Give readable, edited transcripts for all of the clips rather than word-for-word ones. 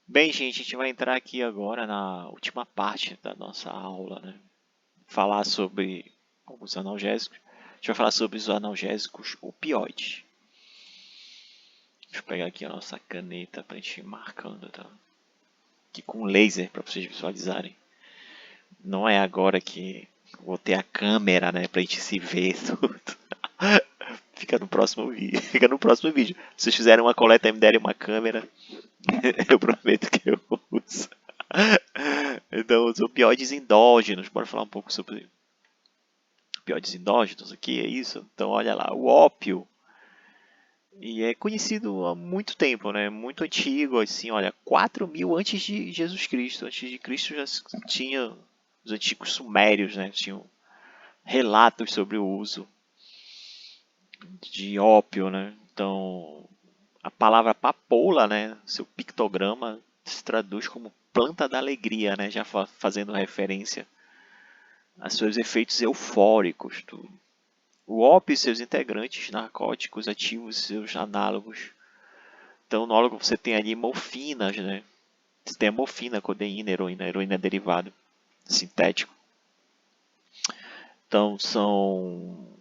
Bem, gente, a gente vai entrar aqui agora na última parte da nossa aula, né? Falar sobre alguns analgésicos. A gente vai falar sobre os analgésicos opioides. Deixa eu pegar aqui a nossa caneta para a gente ir marcando, tá? Aqui com laser para vocês visualizarem. Não é agora que vou ter a câmera, né, para a gente se ver tudo. Fica no próximo vídeo. Fica no próximo vídeo. Se vocês fizerem uma coleta e me derem uma câmera, eu prometo que eu uso. Então, os opioides endógenos. Bora falar um pouco sobre opioides endógenos aqui, é isso? Então, olha lá, o ópio. E é conhecido há muito tempo, né? Muito antigo, assim, olha, 4.000 antes de Jesus Cristo. Antes de Cristo já tinha os antigos sumérios, né? Tinham relatos sobre o uso de ópio, né? Então, a palavra papoula, né? Seu pictograma se traduz como planta da alegria, né? Já fazendo referência a seus efeitos eufóricos. O ópio e seus integrantes narcóticos ativos e seus análogos. Então, no órgão você tem ali morfinas, né? Você tem a morfina, codeína, heroína é derivado sintético. Então, são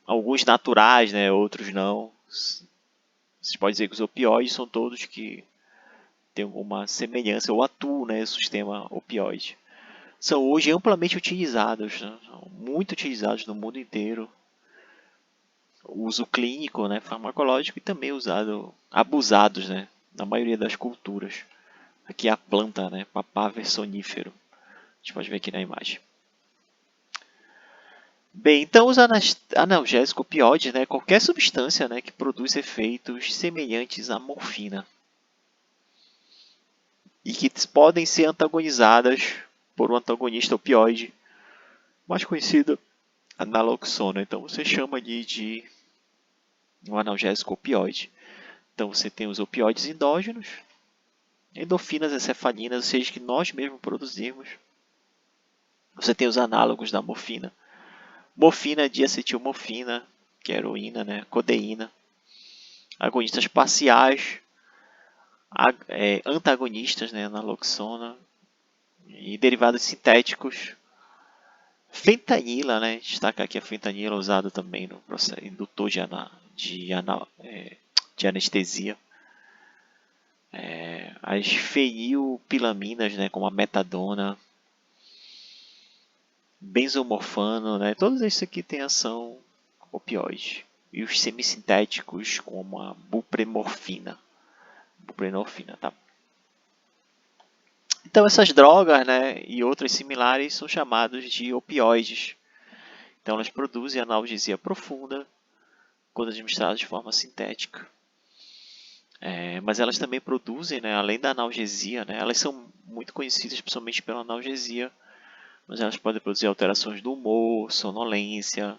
alguns naturais, né? Outros não. Você pode dizer que os opioides são todos que têm alguma semelhança ou atuam, né? No sistema opioide. São hoje amplamente utilizados, né? Muito utilizados no mundo inteiro. O uso clínico, né, farmacológico e também usado, abusados, né, na maioria das culturas. Aqui é a planta, né, Papaver sonífero. A gente pode ver aqui na imagem. Bem, então os analgésicos opioides, né, qualquer substância, né, que produz efeitos semelhantes à morfina e que podem ser antagonizadas por um antagonista opioide, mais conhecido, a naloxona. Então você chama de um analgésico opioide. Então você tem os opioides endógenos, endorfinas encefalinas, ou seja, que nós mesmos produzimos. Você tem os análogos da morfina. Morfina, diacetilmorfina, que é heroína, né? Codeína. Agonistas parciais, antagonistas, né? Naloxona. E derivados sintéticos. Fentanila, né? Destaca aqui a fentanila usada também no processo indutor de anestesia. As fenilpilaminas, né? Como a metadona, benzomorfano, né? Todos esses aqui têm ação opioide. E os semissintéticos, como a buprenorfina. Buprenorfina, tá? Então essas drogas, né, e outras similares são chamados de opioides. Então elas produzem analgesia profunda quando administradas de forma sintética. Mas elas também produzem, né, além da analgesia, né, elas são muito conhecidas principalmente pela analgesia, mas elas podem produzir alterações do humor, sonolência,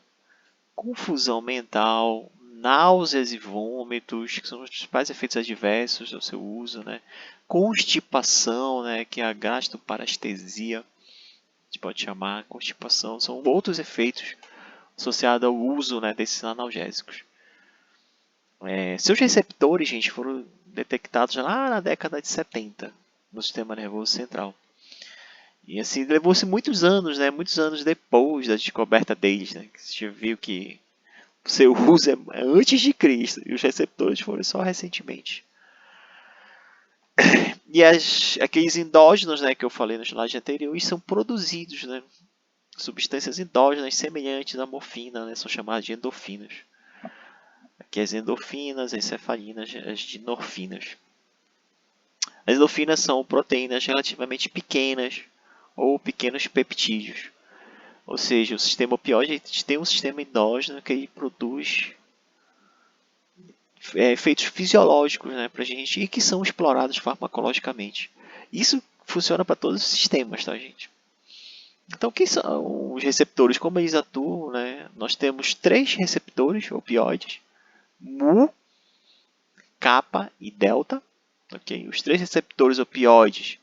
confusão mental, náuseas e vômitos, que são os principais efeitos adversos do seu uso, né? Constipação, né? Que é a gastroparestesia, a gente pode chamar constipação, são outros efeitos associados ao uso, né, desses analgésicos. Seus receptores, gente, foram detectados lá na década de 70 no sistema nervoso central. E assim, levou-se muitos anos, né? Muitos anos depois da descoberta deles, né? Que você viu que o seu uso é antes de Cristo e os receptores foram só recentemente. E aqueles endógenos, né, que eu falei no slide anterior, são produzidos, né? Substâncias endógenas semelhantes à morfina, né, são chamadas de endorfinas. Aqui as endorfinas, as cefalinas, as dinorfinas. As endorfinas são proteínas relativamente pequenas ou pequenos peptídeos. Ou seja, o sistema opioide tem um sistema endógeno que ele produz efeitos fisiológicos, né, para a gente e que são explorados farmacologicamente. Isso funciona para todos os sistemas, tá, gente? Então, quem são os receptores? Como eles atuam? Né? Nós temos 3 receptores opioides: mu, kappa e delta. Okay? Os 3 receptores opioides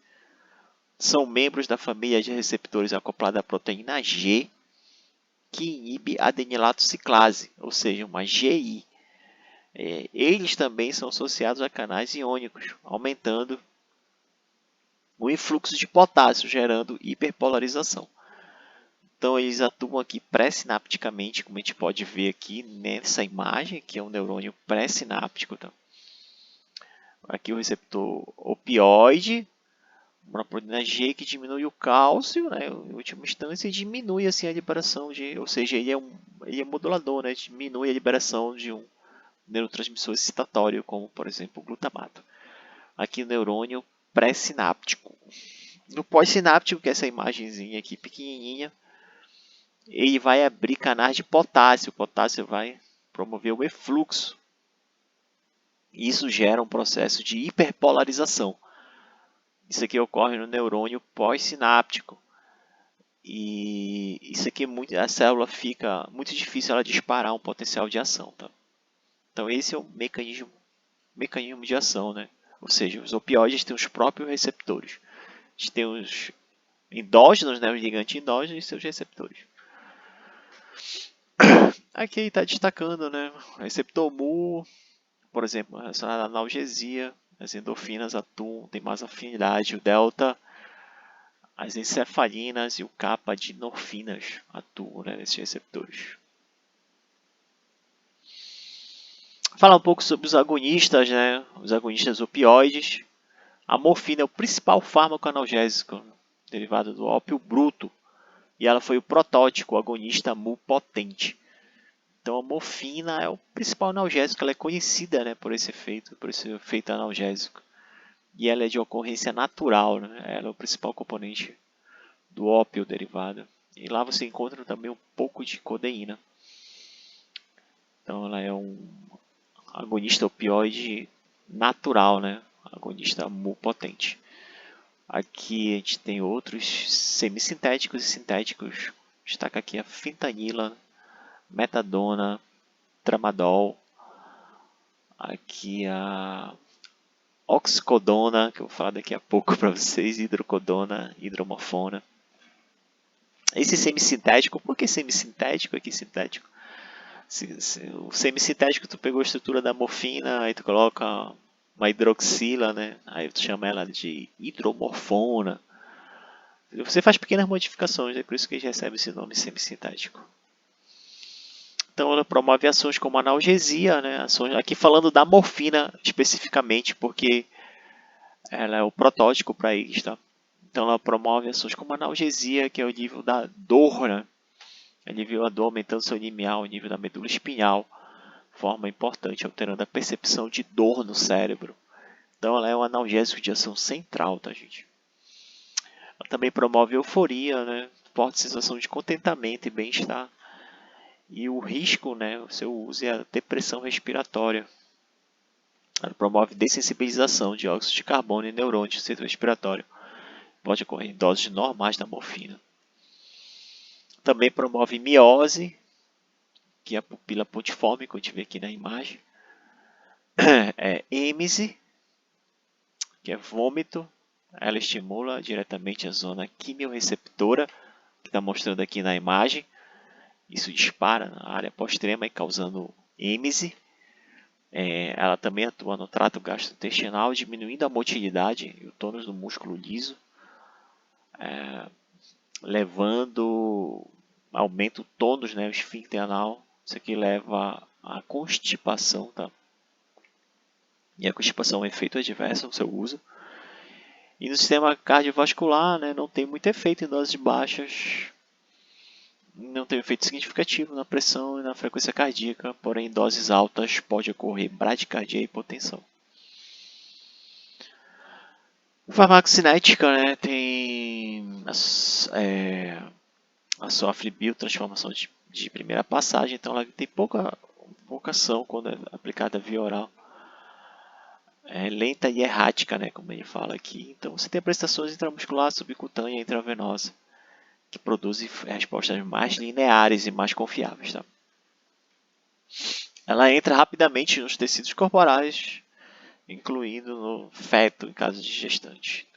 são membros da família de receptores acoplada à proteína G, que inibe a adenilato ciclase, ou seja, uma GI. Eles também são associados a canais iônicos, aumentando o influxo de potássio, gerando hiperpolarização. Então, eles atuam aqui pré-sinapticamente, como a gente pode ver aqui nessa imagem, que é um neurônio pré-sináptico. Tá? Aqui o receptor opioide, uma proteína G que diminui o cálcio, né, em última instância, e diminui assim, a liberação de, ou seja, ele é modulador, né, diminui a liberação de um neurotransmissor excitatório, como por exemplo o glutamato. Aqui o neurônio pré-sináptico. No pós-sináptico, que é essa imagenzinha aqui pequenininha, ele vai abrir canais de potássio. O potássio vai promover o efluxo. Isso gera um processo de hiperpolarização. Isso aqui ocorre no neurônio pós-sináptico. E isso aqui a célula fica muito difícil ela disparar um potencial de ação. Tá? Então esse é o mecanismo de ação. Né? Ou seja, os opioides têm os próprios receptores. A gente tem os endógenos, né, os ligantes endógenos e seus receptores. Aqui está destacando, né, o receptor mu, por exemplo, relacionado à analgesia, as endorfinas atuam, tem mais afinidade, o delta, as encefalinas e o kappa de endorfinas atuam, né, nesses receptores. Falar um pouco sobre os agonistas, né, os agonistas opioides. A morfina é o principal fármaco analgésico derivado do ópio bruto e ela foi o protótipo agonista mu potente. Então a morfina é o principal analgésico, ela é conhecida, né, por esse efeito analgésico. E ela é de ocorrência natural, né? Ela é o principal componente do ópio derivado. E lá você encontra também um pouco de codeína. Então ela é um agonista opioide natural, né? Agonista mu potente. Aqui a gente tem outros semissintéticos e sintéticos. Destaca aqui a fentanila, metadona, tramadol. Aqui a oxicodona, que eu vou falar daqui a pouco para vocês, hidrocodona, hidromorfona. Esse semissintético, por que semissintético aqui sintético? O semissintético tu pegou a estrutura da morfina, aí tu coloca uma hidroxila, né? Aí tu chama ela de hidromorfona. Você faz pequenas modificações, é por isso que a gente recebe esse nome semissintético. Então ela promove ações como analgesia, né? Aqui falando da morfina especificamente, porque ela é o protótipo para isso, tá? Então ela promove ações como analgesia, que é o nível da dor, né? Alivia a dor, aumentando seu limiar, o nível da medula espinhal, forma importante, alterando a percepção de dor no cérebro. Então ela é um analgésico de ação central, tá, gente? Ela também promove euforia, né? Forte sensação de contentamento e bem-estar. E o risco, né, o seu uso é a depressão respiratória. Ela promove dessensibilização de óxido de carbono e neurônios do sistema respiratório. Pode ocorrer em doses normais da morfina. Também promove miose, que é a pupila pontiforme, que a gente vê aqui na imagem. Êmese, que é vômito. Ela estimula diretamente a zona quimiorreceptora, que está mostrando aqui na imagem. Isso dispara na área pós-extrema e causando êmese. Ela também atua no trato gastrointestinal, diminuindo a motilidade e o tônus do músculo liso, levando aumenta o tônus, né, o esfíncter anal. Isso aqui leva à constipação, tá? E a constipação é um efeito adverso no seu uso. E no sistema cardiovascular, né, não tem muito efeito em doses baixas. Não tem efeito significativo na pressão e na frequência cardíaca, porém em doses altas pode ocorrer bradicardia e hipotensão. Farmacocinética, né, tem a sofre biotransformação de primeira passagem, então ela tem pouca ação quando é aplicada via oral. É lenta e errática, né, como ele fala aqui. Então você tem prestações intramuscular, subcutânea e intravenosa, que produzem respostas mais lineares e mais confiáveis. Tá? Ela entra rapidamente nos tecidos corporais, incluindo no feto em caso de gestante.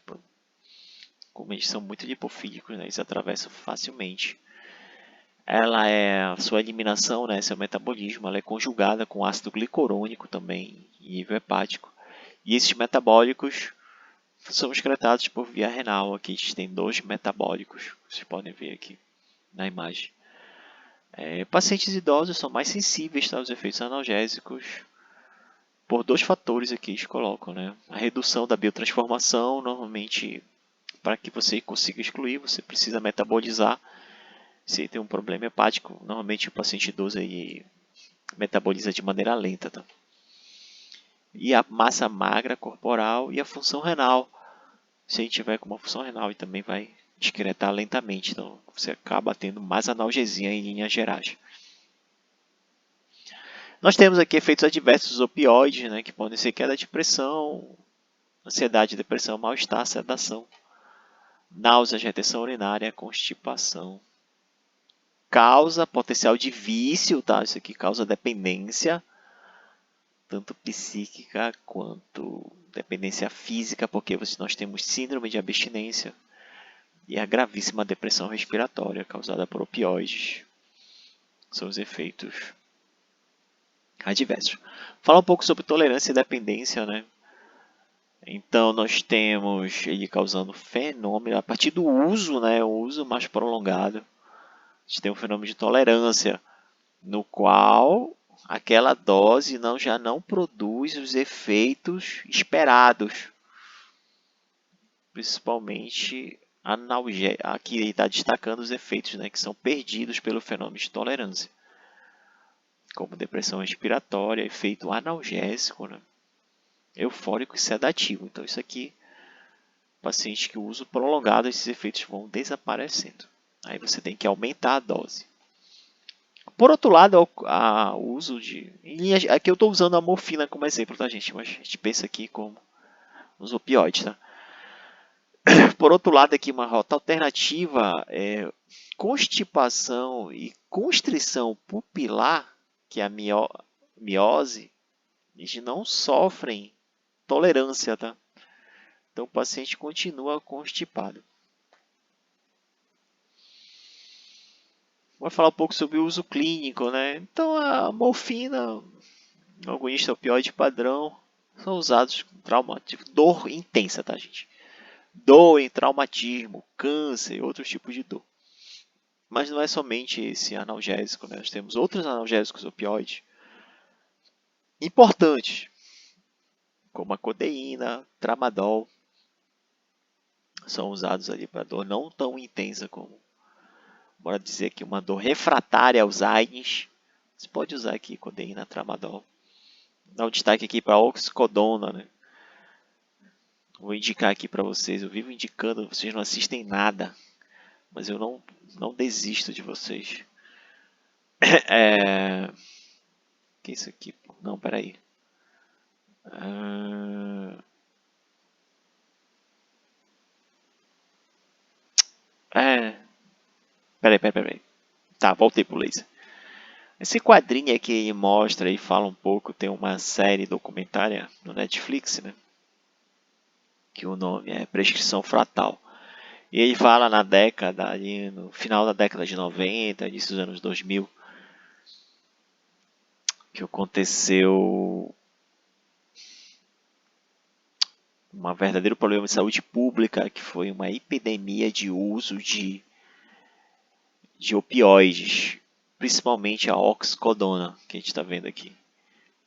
Como eles são muito lipofílicos, né, eles atravessam facilmente. Sua eliminação, né, seu metabolismo, ela é conjugada com ácido glicorônico também em nível hepático. E esses metabólicos são excretados por via renal. Aqui a gente tem 2 metabólicos, vocês podem ver aqui na imagem. Pacientes idosos são mais sensíveis aos efeitos analgésicos por 2 fatores aqui eles colocam, né? A redução da biotransformação, normalmente para que você consiga excluir, você precisa metabolizar. Se tem um problema hepático, normalmente o paciente idoso aí metaboliza de maneira lenta, tá? E a massa magra corporal e a função renal. Se a gente tiver com uma função renal, ele também vai excretar lentamente, então você acaba tendo mais analgesia em linhas gerais. Nós temos aqui efeitos adversos dos opioides, né, que podem ser queda de pressão, ansiedade, depressão, mal-estar, sedação, náuseas, retenção urinária, constipação. Causa potencial de vício, tá? Isso aqui causa dependência, tanto psíquica quanto dependência física, porque nós temos síndrome de abstinência e a gravíssima depressão respiratória causada por opioides. São os efeitos adversos. Falar um pouco sobre tolerância e dependência, né? Então nós temos ele causando fenômeno a partir do uso, né? O uso mais prolongado. A gente tem um fenômeno de tolerância, no qual aquela dose já não produz os efeitos esperados. Principalmente aqui ele está destacando os efeitos, né, que são perdidos pelo fenômeno de tolerância, como depressão respiratória, efeito analgésico, né, eufórico e sedativo. Então isso aqui, paciente que usa prolongado, esses efeitos vão desaparecendo. Aí você tem que aumentar a dose. Por outro lado, o uso de... Aqui eu estou usando a morfina como exemplo, tá, gente? Mas a gente pensa aqui como os opioides, tá? Por outro lado, aqui uma rota alternativa é constipação e constrição pupilar, que é a miose, eles não sofrem tolerância, tá? Então o paciente continua constipado. Vou falar um pouco sobre o uso clínico, né? Então a morfina, agonista opioide padrão, são usados com traumatismo, dor intensa, tá, gente? Dor em traumatismo, câncer e outros tipos de dor. Mas não é somente esse analgésico, né? Nós temos outros analgésicos opioides importantes, como a codeína, tramadol, são usados ali para dor não tão intensa como, bora dizer aqui, uma dor refratária aos AINES. Você pode usar aqui codeína, tramadol. Dá um destaque aqui para a oxicodona, né? Vou indicar aqui para vocês, eu vivo indicando, vocês não assistem nada, mas eu não desisto de vocês. Que é isso aqui? Não, peraí. Peraí. Tá, voltei pro laser. Esse quadrinho aqui mostra e fala um pouco, tem uma série documentária no Netflix, né? Que o nome é Prescrição Fatal. E ele fala na década, ali no final da década de 90, início dos anos 2000, que aconteceu um verdadeiro problema de saúde pública, que foi uma epidemia de uso de opioides, principalmente a oxicodona, que a gente está vendo aqui.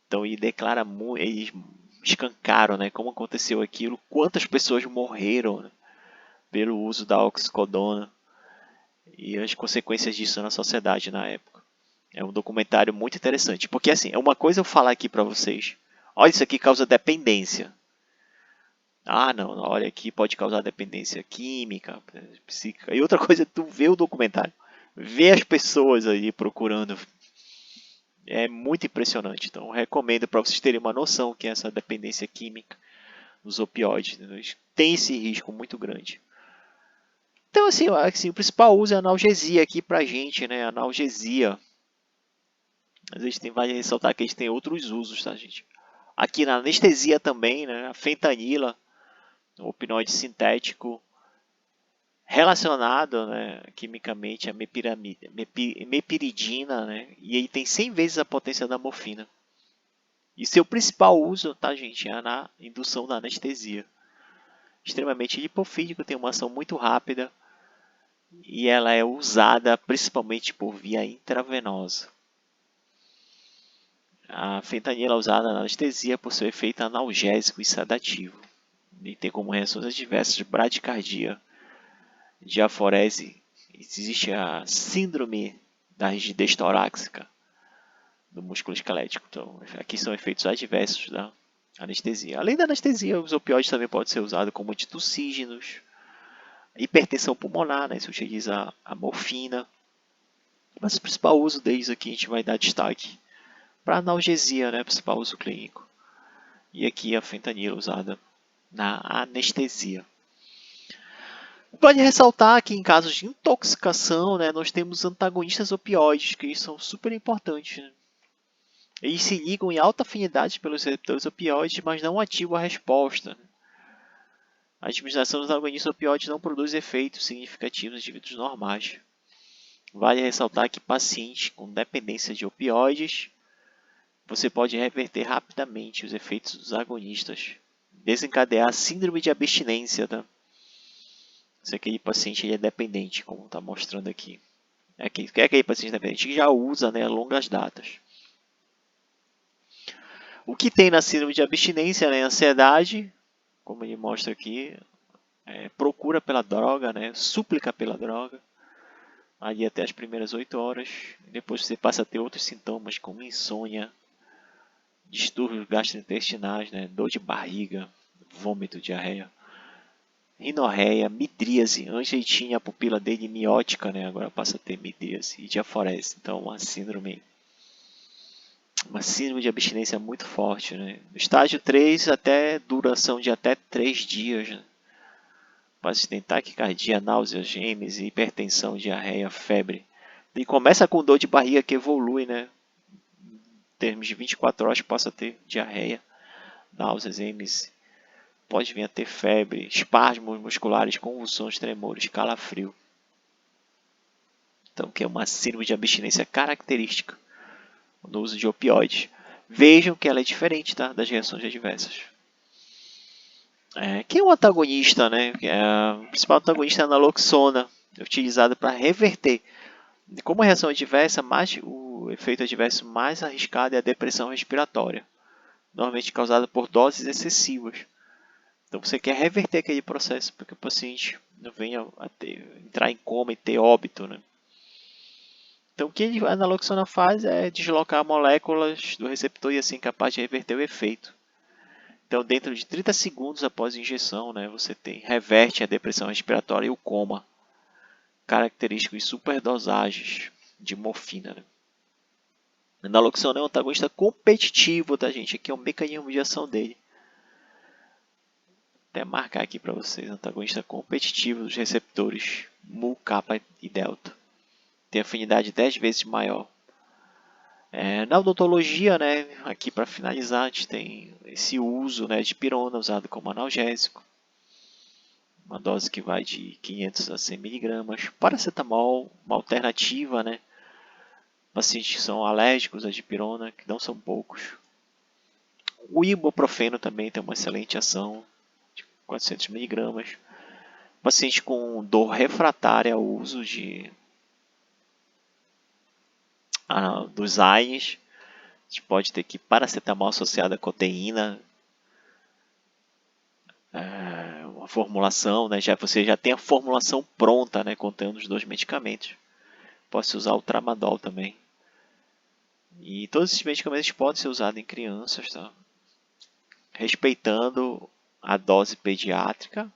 Então ele declara, eles escancaram, né, como aconteceu aquilo, quantas pessoas morreram, né, pelo uso da oxicodona e as consequências disso na sociedade na época. É um documentário muito interessante, porque assim, é uma coisa eu falar aqui para vocês, olha, isso aqui causa dependência. Ah, não, olha, aqui pode causar dependência química, psíquica. E outra coisa é tu ver o documentário, ver as pessoas ali procurando. É muito impressionante. Então, recomendo para vocês terem uma noção que é essa dependência química dos opioides, né? Tem esse risco muito grande. Então, assim, o principal uso é analgesia aqui pra gente, né? Analgesia. Às vezes vale ressaltar que a gente tem outros usos, tá, gente? Aqui na anestesia também, né? A fentanila, o opioide sintético, relacionado, né, quimicamente a mepiridina, né? E ele tem 100 vezes a potência da morfina. E seu principal uso, tá, gente, é na indução da anestesia. extremamente lipofílico, tem uma ação muito rápida e ela é usada principalmente por via intravenosa. A fentanila é usada na anestesia por seu efeito analgésico e sedativo e tem como reações adversas bradicardia, diaforese, existe a síndrome da rigidez torácica do músculo esquelético. Então, aqui são efeitos adversos da anestesia. Além da anestesia, os opioides também podem ser usados como antitussígenos, hipertensão pulmonar, né? Se utiliza a morfina. Mas o principal uso deles aqui a gente vai dar destaque para analgesia, né? Principal uso clínico. E aqui a fentanila usada na anestesia. Vale ressaltar que em casos de intoxicação, né, nós temos antagonistas opioides, que são super importantes. Né? Eles se ligam em alta afinidade pelos receptores opioides, mas não ativam a resposta. A administração dos antagonistas opioides não produz efeitos significativos em indivíduos normais. Vale ressaltar que pacientes com dependência de opioides, você pode reverter rapidamente os efeitos dos agonistas, desencadear a síndrome de abstinência, tá? Se aquele paciente ele é dependente, como está mostrando aqui. É aquele paciente dependente que já usa, né, a longas datas. O que tem na síndrome de abstinência, né, ansiedade, como ele mostra aqui, procura pela droga, né, súplica pela droga, ali até as primeiras 8 horas. Depois você passa a ter outros sintomas como insônia, distúrbios gastrointestinais, né, dor de barriga, vômito, diarreia, rinorreia, midríase. Antes ele tinha a pupila dele miótica, né, agora passa a ter midríase e diaforese. Então uma síndrome de abstinência muito forte. Né? No estágio 3, até duração de até 3 dias. Né? O paciente tem taquicardia, náuseas, gêmeos, hipertensão, diarreia, febre. E começa com dor de barriga que evolui, né? Em termos de 24 horas passa a ter diarreia, náuseas, gêmeos. Pode vir a ter febre, espasmos musculares, convulsões, tremores, calafrio. Então, que é uma síndrome de abstinência característica no uso de opioides. Vejam que ela é diferente, tá, das reações adversas. Quem é o antagonista? Né? O principal antagonista é a naloxona, utilizada para reverter. Como a reação adversa, o efeito adverso mais arriscado é a depressão respiratória, normalmente causada por doses excessivas. Então você quer reverter aquele processo para que o paciente não venha a entrar em coma e ter óbito. Né? Então o que a naloxona faz é deslocar moléculas do receptor e assim capaz de reverter o efeito. Então, dentro de 30 segundos após a injeção, né, você reverte a depressão respiratória e o coma, característico de superdosagens de morfina. Né. A naloxona é um antagonista competitivo, tá, gente? Aqui é o mecanismo de ação dele. Vou até marcar aqui para vocês, antagonista competitivo dos receptores mu, kappa e delta. Tem afinidade 10 vezes maior. Na odontologia, né, aqui para finalizar, a gente tem esse uso, né, de pirona usado como analgésico. Uma dose que vai de 500 a 100 mg. Paracetamol, uma alternativa, né? Pacientes que são alérgicos à dipirona, que não são poucos. O ibuprofeno também tem uma excelente ação, de 400 mg. Paciente com dor refratária ao uso dos AINES, a gente pode ter aqui paracetamol associado a coteína, uma formulação, né? Você já tem a formulação pronta, né? Contendo os dois medicamentos. Pode-se usar o tramadol também. E todos esses medicamentos podem ser usados em crianças, tá? Respeitando a dose pediátrica.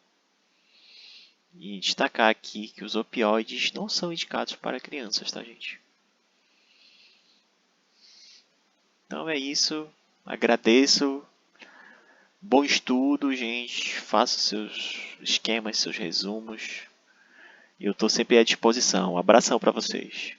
E destacar aqui que os opioides não são indicados para crianças, tá, gente? Então é isso. Agradeço. Bom estudo, gente. Faça seus esquemas, seus resumos. E eu estou sempre à disposição. Um abração para vocês.